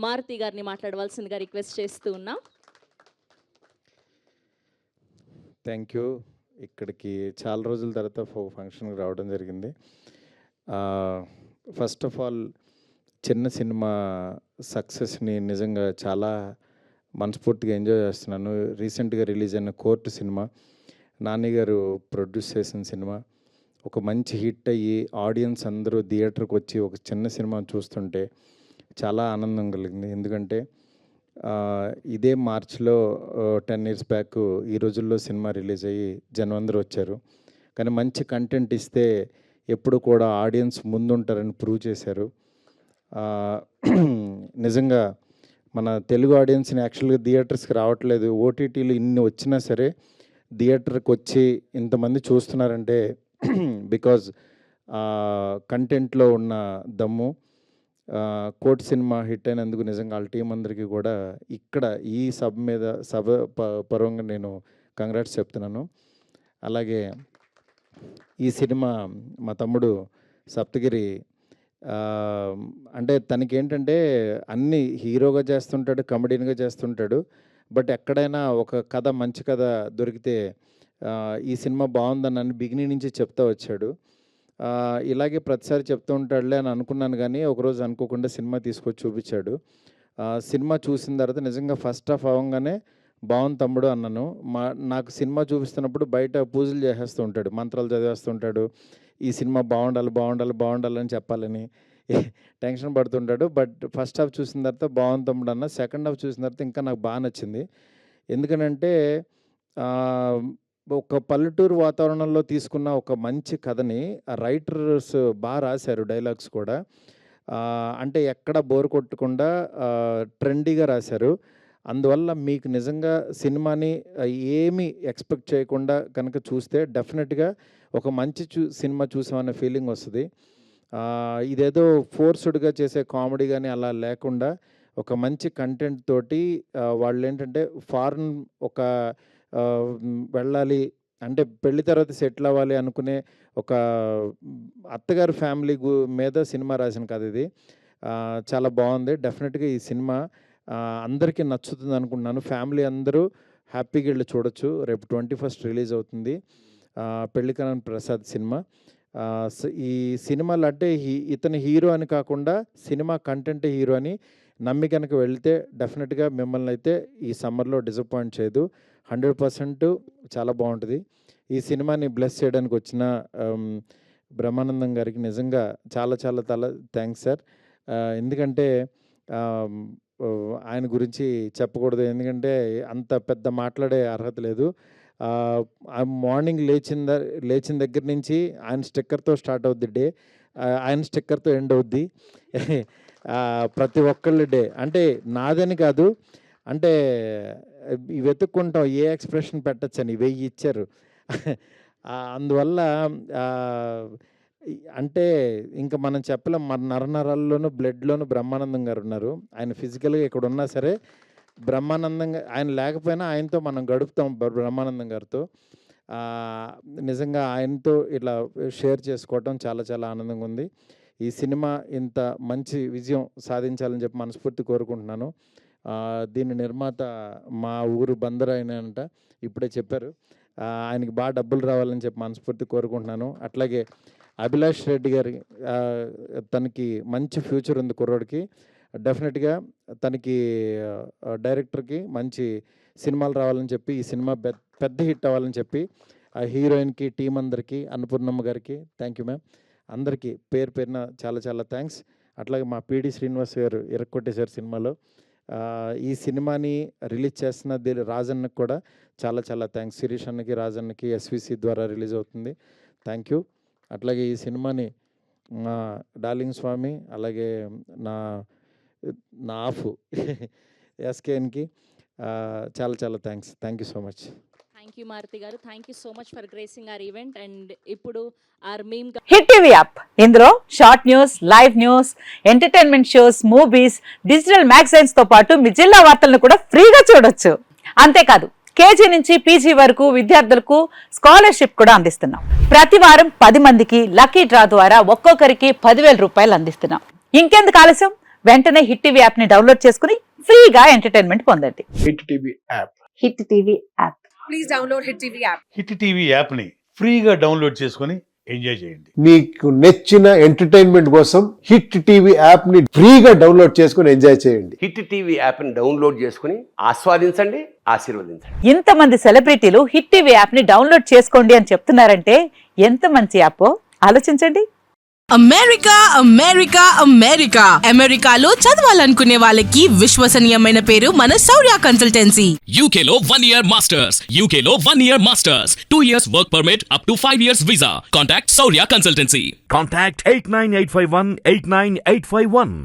మారుతి గారిని మాట్లాడవలసిందిగా రిక్వెస్ట్ చేస్తూ ఉన్నాం. Thank you. ఇక్కడికి చాలా రోజుల తర్వాత ఫంక్షన్కి రావడం జరిగింది. ఫస్ట్ ఆఫ్ ఆల్ చిన్న సినిమా సక్సెస్ని నిజంగా చాలా మనస్ఫూర్తిగా ఎంజాయ్ చేస్తున్నాను. రీసెంట్గా రిలీజ్ అయిన కోర్టు సినిమా నాని గారు ప్రొడ్యూస్ చేసిన సినిమా ఒక మంచి హిట్ అయ్యి ఆడియన్స్ అందరూ థియేటర్కి వచ్చి ఒక చిన్న సినిమా చూస్తుంటే చాలా ఆనందం కలిగింది. ఎందుకంటే ఇదే మార్చ్లో 10 years బ్యాక్ ఈ రోజుల్లో సినిమా రిలీజ్ అయ్యి జనం అందరూ వచ్చారు. కానీ మంచి కంటెంట్ ఇస్తే ఎప్పుడు కూడా ఆడియన్స్ ముందుంటారని ప్రూవ్ చేశారు. నిజంగా మన తెలుగు ఆడియన్స్ని యాక్చువల్గా థియేటర్స్కి రావట్లేదు. ఓటీటీలు ఇన్ని వచ్చినా సరే థియేటర్కి వచ్చి ఇంతమంది చూస్తున్నారంటే బికాజ్ కంటెంట్లో ఉన్న దమ్ము. కోర్ట్ సినిమా హిట్ అయినందుకు నిజంగా వాళ్ళ టీం అందరికీ కూడా ఇక్కడ ఈ సభ పరంగా నేను కంగ్రాట్స్ చెప్తున్నాను. అలాగే ఈ సినిమా మా తమ్ముడు సప్తగిరి అంటే తనకేంటంటే అన్నీ హీరోగా చేస్తుంటాడు, కమెడీన్గా చేస్తుంటాడు. బట్ ఎక్కడైనా ఒక కథ మంచి కథ దొరికితే ఈ సినిమా బాగుందని బిగినింగ్ నుంచి చెప్తా వచ్చాడు. ఇలాగే ప్రతిసారి చెప్తూ ఉంటాడులే అని అనుకున్నాను, కానీ ఒకరోజు అనుకోకుండా సినిమా తీసుకొచ్చి చూపించాడు. సినిమా చూసిన తర్వాత నిజంగా ఫస్ట్ హాఫ్ అవ్వగానే బాగుంది తమ్ముడు అన్నాను. నాకు సినిమా చూపిస్తున్నప్పుడు బయట పూజలు చేసేస్తూ ఉంటాడు, మంత్రాలు చదివేస్తుంటాడు, ఈ సినిమా బాగుండాలి అని చెప్పాలని టెన్షన్ పడుతుంటాడు. బట్ ఫస్ట్ హాఫ్ చూసిన తర్వాత బాగుంది తమ్ముడు అన్న. సెకండ్ హాఫ్ చూసిన తర్వాత ఇంకా నాకు బాగా నచ్చింది. ఎందుకనంటే ఒక పల్లెటూరు వాతావరణంలో తీసుకున్న ఒక మంచి కథని రైటర్స్ బాగా రాశారు, డైలాగ్స్ కూడా. అంటే ఎక్కడ బోర్ కొట్టకుండా ట్రెండీగా రాశారు. అందువల్ల మీకు నిజంగా సినిమాని ఏమీ ఎక్స్పెక్ట్ చేయకుండా కనుక చూస్తే డెఫినెట్గా ఒక మంచి సినిమా చూసామనే ఫీలింగ్ వస్తుంది. ఇదేదో ఫోర్స్డ్గా చేసే కామెడీ కానీ అలా లేకుండా ఒక మంచి కంటెంట్ తోటి వాళ్ళు ఏంటంటే ఫారెన్ ఒక వెళ్ళాలి అంటే పెళ్లి తర్వాత సెటిల్ అవ్వాలి అనుకునే ఒక అత్తగారి ఫ్యామిలీ మీద సినిమా రాసిన కథ ఇది. చాలా బాగుంది. డెఫినెట్గా ఈ సినిమా అందరికీ నచ్చుతుంది అనుకుంటున్నాను. ఫ్యామిలీ అందరూ హ్యాపీగా వెళ్ళి చూడొచ్చు. రేపు 21st రిలీజ్ అవుతుంది పెళ్లికరణ్ ప్రసాద్ సినిమా. ఈ సినిమాలు అంటే ఇతని హీరో అని కాకుండా సినిమా కంటెంట్ హీరో అని నమ్మి కనుక వెళితే డెఫినెట్గా మిమ్మల్ని అయితే ఈ సమ్మర్లో డిసప్పాయింట్ చేయదు. 100% చాలా బాగుంటుంది. ఈ సినిమాని బ్లెస్ చేయడానికి వచ్చిన బ్రహ్మానందం గారికి నిజంగా చాలా థ్యాంక్స్ సార్. ఎందుకంటే ఆయన గురించి చెప్పకూడదు, ఎందుకంటే అంత పెద్ద మాట్లాడే అర్హత లేదు. మార్నింగ్ లేచిన దగ్గర నుంచి ఆయన స్టిక్కర్తో స్టార్ట్ అవుద్ది డే, ఆయన స్టిక్కర్తో ఎండ్ అవుద్ది ప్రతి ఒక్కళ్ళ డే. అంటే నాదని కాదు, అంటే వెతుక్కుంటాం ఏ ఎక్స్ప్రెషన్ పెట్టచ్చని 1000 ఇచ్చారు. అందువల్ల అంటే ఇంకా మనం చెప్పలేం. మన నరనరాల్లోనూ బ్లడ్లోనూ బ్రహ్మానందం గారు ఉన్నారు. ఆయన ఫిజికల్గా ఇక్కడ ఉన్నా సరే బ్రహ్మానందంగా ఆయన లేకపోయినా ఆయనతో మనం గడుపుతాం బ్రహ్మానందం గారితో. నిజంగా ఆయనతో ఇట్లా షేర్ చేసుకోవటం చాలా ఆనందంగా ఉంది. ఈ సినిమా ఇంత మంచి విజయం సాధించాలని చెప్పి మనస్ఫూర్తి కోరుకుంటున్నాను. దీని నిర్మాత మా ఊరు బందర్ అయినంట, ఇప్పుడే చెప్పారు. ఆయనకి బాగా డబ్బులు రావాలని చెప్పి మనస్ఫూర్తి కోరుకుంటున్నాను. అట్లాగే అభిలాష్ రెడ్డి గారి తనకి మంచి ఫ్యూచర్ ఉంది కుర్రోడికి. డెఫినెట్గా తనకి డైరెక్టర్కి మంచి సినిమాలు రావాలని చెప్పి ఈ సినిమా పెద్ద హిట్ అవ్వాలని చెప్పి ఆ హీరోయిన్కి టీం అందరికీ, అన్నపూర్ణమ్మ గారికి థ్యాంక్ యూ మ్యామ్. అందరికీ పేరున చాలా థ్యాంక్స్. అట్లాగే మా పిడి శ్రీనివాస్ గారు ఇరక్కొట్టేశారు సినిమాలో. ఈ సినిమాని రిలీజ్ చేస్తున్న రాజన్నకి కూడా చాలా థ్యాంక్స్. శిరీష్ అన్నకి, రాజన్నకి ఎస్విసి ద్వారా రిలీజ్ అవుతుంది. Thank you. అట్లాగే ఈ సినిమాని మా డార్లింగ్ స్వామి, అలాగే నా ఆఫ్ ఎస్కేఎన్కి చాలా thanks. Thank you so much. Thank you Maruthi గారు. Thank you so much for gracing our event. And ఇప్పుడు హిట్ టీవీ యాప్, ఇందులో short news, live news, entertainment shows, movies, digital magazines తో పాటు మీ జిల్లా వార్తలను కూడా ఫ్రీగా చూడొచ్చు. అంతేకాదు కేజీ నుంచి పీజీ వరకు విద్యార్థులకు స్కాలర్షిప్ కూడా అందిస్తున్నాం. ప్రతి వారం 10 మందికి లక్కీ డ్రా ద్వారా ఒక్కొక్కరికి 10,000 రూపాయలు అందిస్తున్నాం. ఇంకెందుకు ఆలస్యం, వెంటనే హిట్ టీవీ యాప్ ని డౌన్లోడ్ చేసుకుని ఫ్రీగా ఎంటర్టైన్మెంట్ పొందండి. Hit TV app. Hit TV app. Please download Hit TV app. Hit TV యాప్ని ఫ్రీగా డౌన్లోడ్ చేసుకొని ఎంజాయ్ చేయండి. మీకు నచ్చిన ఎంటర్టైన్మెంట్ కోసం హిట్ టీవీ యాప్ ని ఫ్రీగా డౌన్లోడ్ చేసుకుని ఎంజాయ్ చేయండి. హిట్ టీవీ యాప్ని డౌన్లోడ్ చేసుకుని ఆస్వాదించండి, ఆశీర్వదించండి. ఇంతమంది సెలబ్రిటీలు హిట్ టీవీ యాప్ ని డౌన్లోడ్ చేసుకోండి అని చెప్తున్నారంటే ఎంత మంచి యాప్ ఆలోచించండి. అమెరికా అమెరికా అమెరికా అమెరికాలో చదవాలనుకునే వాళ్ళకి విశ్వసనీయమైన పేరు మన శౌర్య కన్సల్టెన్సీ. UK లో 1 year masters. UK లో 1 year masters. 2 years work permit up to 5 years visa. Contact Saurya Consultancy. Contact 89851 89851.